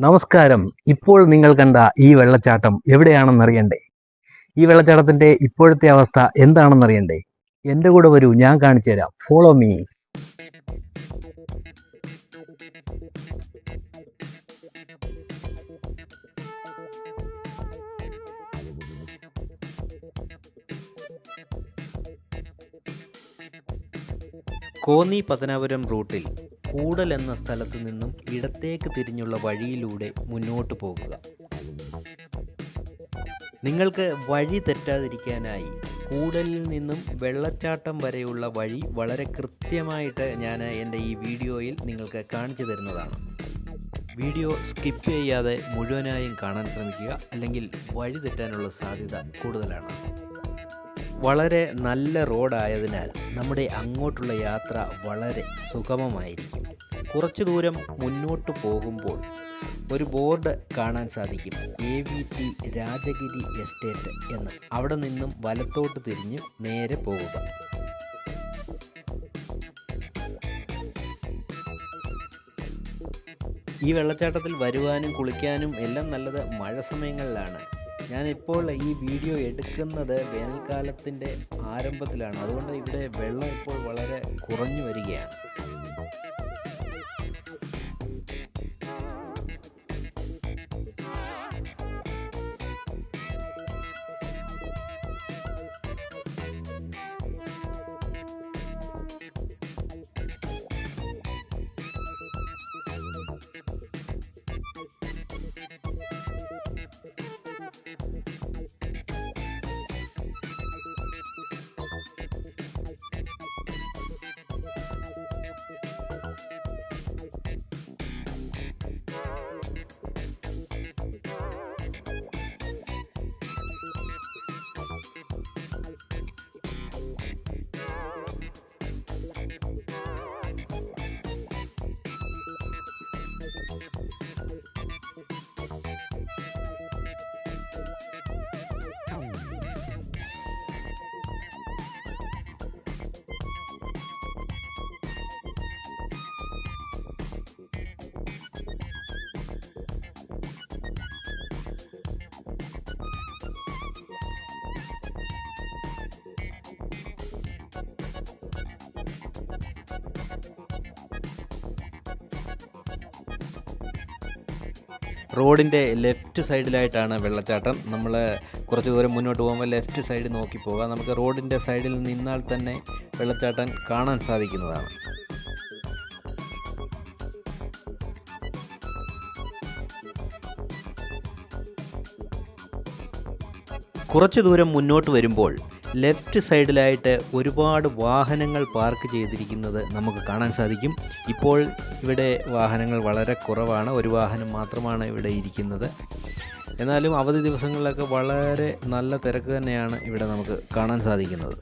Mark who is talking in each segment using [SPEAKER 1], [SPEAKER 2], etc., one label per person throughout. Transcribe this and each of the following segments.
[SPEAKER 1] നമസ്കാരം. ഇപ്പോൾ നിങ്ങൾ കണ്ട ഈ വെള്ളച്ചാട്ടം എവിടെയാണെന്നറിയണ്ടേ? ഈ വെള്ളച്ചാട്ടത്തിന്റെ ഇപ്പോഴത്തെ അവസ്ഥ എന്താണെന്നറിയണ്ടേ? എൻ്റെ കൂടെ വരൂ, ഞാൻ കാണിച്ചു തരാം. Follow me.
[SPEAKER 2] കോന്നി പത്തനാപുരം റൂട്ടിൽ കൂടൽ എന്ന സ്ഥലത്ത് നിന്നും ഇടത്തേക്ക് തിരിഞ്ഞുള്ള വഴിയിലൂടെ മുന്നോട്ട് പോകുക. നിങ്ങൾക്ക് വഴി തെറ്റാതിരിക്കാനായി കൂടലിൽ നിന്നും വെള്ളച്ചാട്ടം വരെയുള്ള വഴി വളരെ കൃത്യമായിട്ട് ഞാൻ എൻ്റെ ഈ വീഡിയോയിൽ നിങ്ങൾക്ക് കാണിച്ചു തരുന്നതാണ്. വീഡിയോ സ്കിപ്പ് ചെയ്യാതെ മുഴുവനായും കാണാൻ ശ്രമിക്കുക, അല്ലെങ്കിൽ വഴി തെറ്റാനുള്ള സാധ്യത കൂടുതലാണ്. വളരെ നല്ല റോഡായതിനാൽ നമ്മുടെ അങ്ങോട്ടുള്ള യാത്ര വളരെ സുഗമമായിരിക്കും. കുറച്ചു ദൂരം മുന്നോട്ട് പോകുമ്പോൾ ഒരു ബോർഡ് കാണാൻ സാധിക്കും, AVT രാജഗിരി എസ്റ്റേറ്റ് എന്ന്. അവിടെ നിന്നും വലത്തോട്ട് തിരിഞ്ഞ് നേരെ പോകുക. ഈ വെള്ളച്ചാട്ടത്തിൽ വരുവാനും കുളിക്കാനും എല്ലാം നല്ലത് മഴ സമയങ്ങളിലാണ്. ഞാനിപ്പോൾ ഈ വീഡിയോ എടുക്കുന്നത് വേനൽക്കാലത്തിൻ്റെ ആരംഭത്തിലാണ്, അതുകൊണ്ട് ഇവിടെ വെള്ളം ഇപ്പോൾ വളരെ കുറഞ്ഞു വരികയാണ്. റോഡിൻ്റെ ലെഫ്റ്റ് സൈഡിലായിട്ടാണ് വെള്ളച്ചാട്ടം. നമ്മൾ കുറച്ച് ദൂരം മുന്നോട്ട് പോകുമ്പോൾ ലെഫ്റ്റ് സൈഡ് നോക്കി പോകാം. നമുക്ക് റോഡിൻ്റെ സൈഡിൽ നിന്നാൽ തന്നെ വെള്ളച്ചാട്ടം കാണാൻ സാധിക്കുന്നതാണ്. കുറച്ച് ദൂരം മുന്നോട്ട് വരുമ്പോൾ ലെഫ്റ്റ് സൈഡിലായിട്ട് ഒരുപാട് വാഹനങ്ങൾ പാർക്ക് ചെയ്തിരിക്കുന്നത് നമുക്ക് കാണാൻ സാധിക്കും. ഇപ്പോൾ ഇവിടെ വാഹനങ്ങൾ വളരെ കുറവാണ്, ഒരു വാഹനം മാത്രമാണ് ഇവിടെ ഇരിക്കുന്നത്. എന്നാലും അവധി ദിവസങ്ങളിലൊക്കെ വളരെ നല്ല തിരക്ക് തന്നെയാണ് ഇവിടെ നമുക്ക് കാണാൻ സാധിക്കുന്നത്.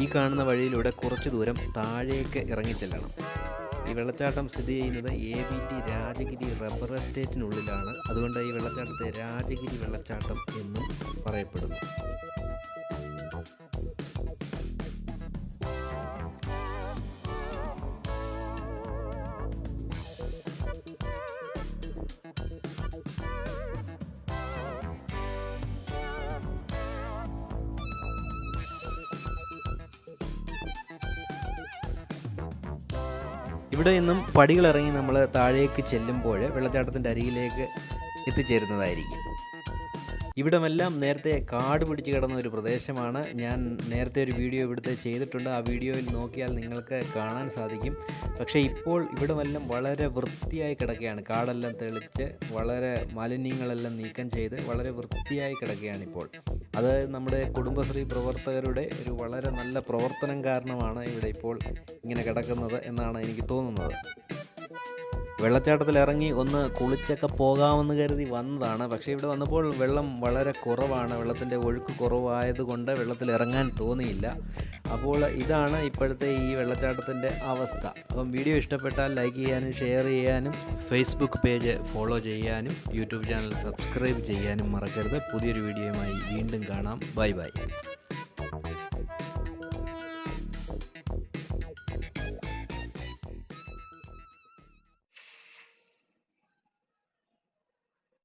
[SPEAKER 2] ഈ കാണുന്ന വഴിയിലൂടെ കുറച്ച് ദൂരം താഴേക്ക് ഇറങ്ങിച്ചെല്ലണം. ഈ വെള്ളച്ചാട്ടം സ്ഥിതി ചെയ്യുന്നത് AVT രാജഗിരി റബ്ബർ എസ്റ്റേറ്റിനുള്ളിലാണ്. അതുകൊണ്ട് ഈ വെള്ളച്ചാട്ടത്തെ രാജഗിരി വെള്ളച്ചാട്ടം എന്നും പറയപ്പെടുന്നു. ഇവിടെ നിന്നും പടികളിറങ്ങി നമ്മൾ താഴേക്ക് ചെല്ലുമ്പോൾ വെള്ളച്ചാട്ടത്തിൻ്റെ അരികിലേക്ക് എത്തിച്ചേരുന്നതായിരിക്കും. ഇവിടമെല്ലാം നേരത്തെ കാട് പിടിച്ച് കിടന്ന ഒരു പ്രദേശമാണ്. ഞാൻ നേരത്തെ ഒരു വീഡിയോ ഇവിടുത്തെ ചെയ്തിട്ടുണ്ട്, ആ വീഡിയോയിൽ നോക്കിയാൽ നിങ്ങൾക്ക് കാണാൻ സാധിക്കും. പക്ഷേ ഇപ്പോൾ ഇവിടമെല്ലാം വളരെ വൃത്തിയായി കിടക്കുകയാണ്. കാടെല്ലാം തെളിച്ച് വളരെ മാലിന്യങ്ങളെല്ലാം നീക്കം ചെയ്ത് വളരെ വൃത്തിയായി കിടക്കുകയാണ് ഇപ്പോൾ. അത് നമ്മുടെ കുടുംബശ്രീ പ്രവർത്തകരുടെ ഒരു വളരെ നല്ല പ്രവർത്തനം കാരണമാണ് ഇവിടെ ഇപ്പോൾ ഇങ്ങനെ കിടക്കുന്നത് എന്നാണ് എനിക്ക് തോന്നുന്നത്. വെള്ളച്ചാട്ടത്തിൽ ഇറങ്ങി ഒന്ന് കുളിച്ചൊക്കെ പോകാമെന്ന് കരുതി വന്നതാണ്. പക്ഷേ ഇവിടെ വന്നപ്പോൾ വെള്ളം വളരെ കുറവാണ്. വെള്ളത്തിൻ്റെ ഒഴുക്ക് കുറവായതുകൊണ്ട് വെള്ളത്തിൽ ഇറങ്ങാൻ തോന്നിയില്ല. അപ്പോൾ ഇതാണ് ഇപ്പോഴത്തെ ഈ വെള്ളച്ചാട്ടത്തിൻ്റെ അവസ്ഥ. അപ്പം വീഡിയോ ഇഷ്ടപ്പെട്ടാൽ ലൈക്ക് ചെയ്യാനും ഷെയർ ചെയ്യാനും ഫേസ്ബുക്ക് പേജ് ഫോളോ ചെയ്യാനും യൂട്യൂബ് ചാനൽ സബ്സ്ക്രൈബ് ചെയ്യാനും മറക്കരുത്. പുതിയൊരു വീഡിയോയുമായി വീണ്ടും കാണാം. Bye bye.